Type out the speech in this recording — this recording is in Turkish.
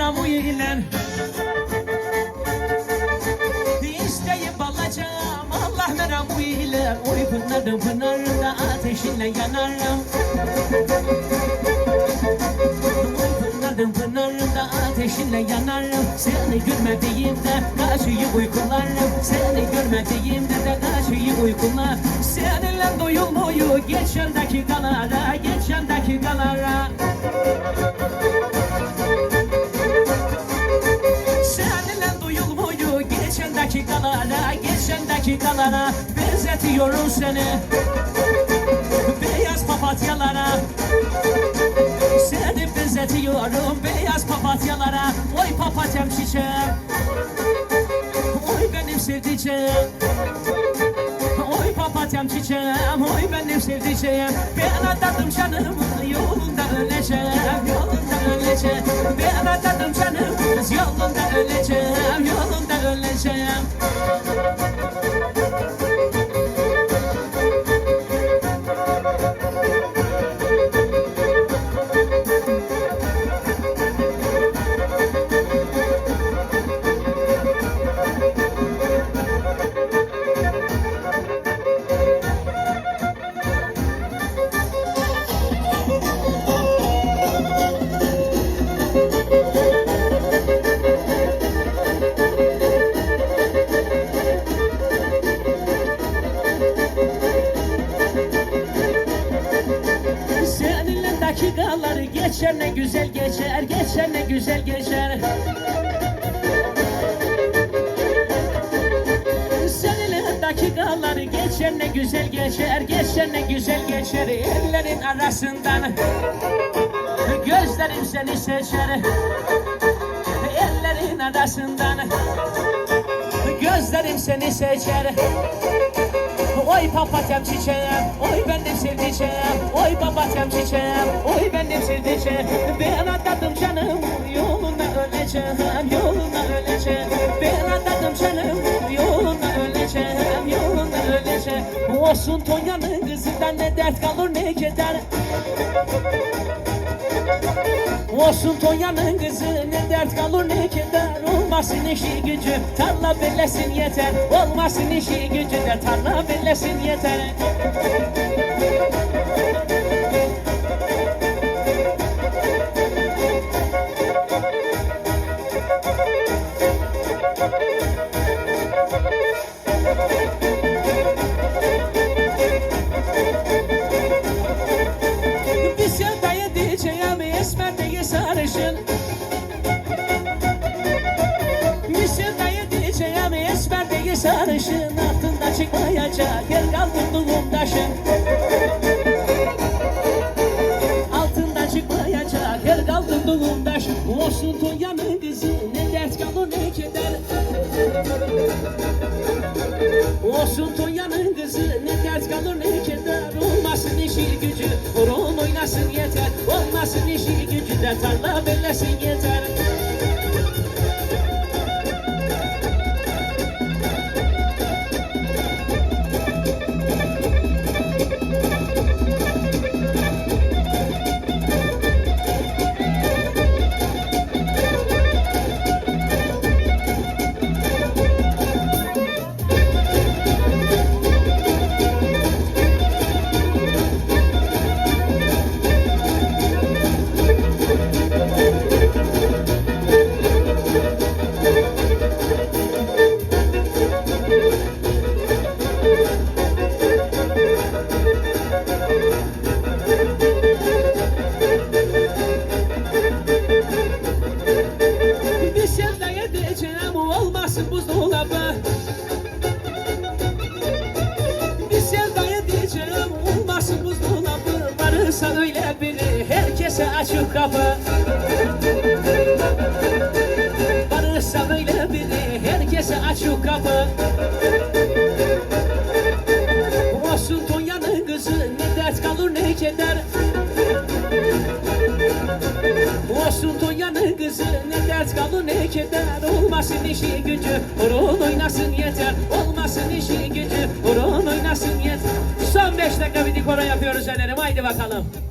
meramı ile İsteyip alacağım Allah meramı ile. Oy pınarım pınarımda ateşinle yanarım. Pınarımda ateşinle yanarım. Seni görmediğimde kaçıyı uykularım. Seni görmediğimde de kaçıyı uykular. Seninle doyulmuyor geçen dakikalara, geçen dakikalara. Seninle doyulmuyor geçen dakikalara, geçen dakikalara. Benzetiyorum seni beyaz papatyalara. Seni benzetiyorum beyaz papatyalara. Oy papatyam çiçeğim, oy benim sevdiceğim. Oy papatyam çiçeğim, oy benim sevdiceğim. Ben adadım canım, yolunda öleceğim, yolunda öleceğim. Ben adadım canım, yolunda öleceğim, yolunda öleceğim. Dakikalar geçer ne güzel geçer, geçer ne güzel geçer. Seninle dakikalar geçer ne güzel geçer, geçer ne güzel geçer. Ellerin arasından gözlerim seni seçer. Ellerin arasından gözlerim seni seçer. Oy papatyam çiçeğim, oy benim sevdiceğim. Oy papatyam çiçeğim, oy benim sevdiceğim. Ben adadım canım, yoluna öleceğim, yoluna öleceğim. Ben adadım canım, yoluna öleceğim, yoluna öleceğim. Olsun Tonya'nın kızından ne dert kalır ne keder. Olsun Tonya'nın kızı ne dert kalır ne keder. Olmasın işi gücü tarla bellesin yeter. Olmasın işi gücü de tarla bellesin yeter. Bir sevdaya diyeceğim esmer değil sarışın. Bir sevdaya diyeceğim esmer değil sarışın. Altında çıkmayacak yer kaldırdığım taşın. Altında çıkmayacak yer kaldırdığım taşın. Olsun Tonya'nın kızı ne dert kalır ne keder. Olsun Tonya'nın kızı ne dert kalır ne keder. Olmasın işi gücü horon oynasın yeter. Olmasın işi gücü de tarla bellesin yeter. Bir sevdaya diyeceğim olmasın buzdolabı. Bir sevdaya diyeceğim olmasın buzdolabı. Varırsa öyle biri herkese açık kapı. Varırsa öyle biri herkese açık kapı. Olsun Tonya'nın kızı ne dert kalır ne keder. Olsun Tonya'nın kızı ne dert kalır ne keder. Olmasın işi gücü horon oynasın yeter.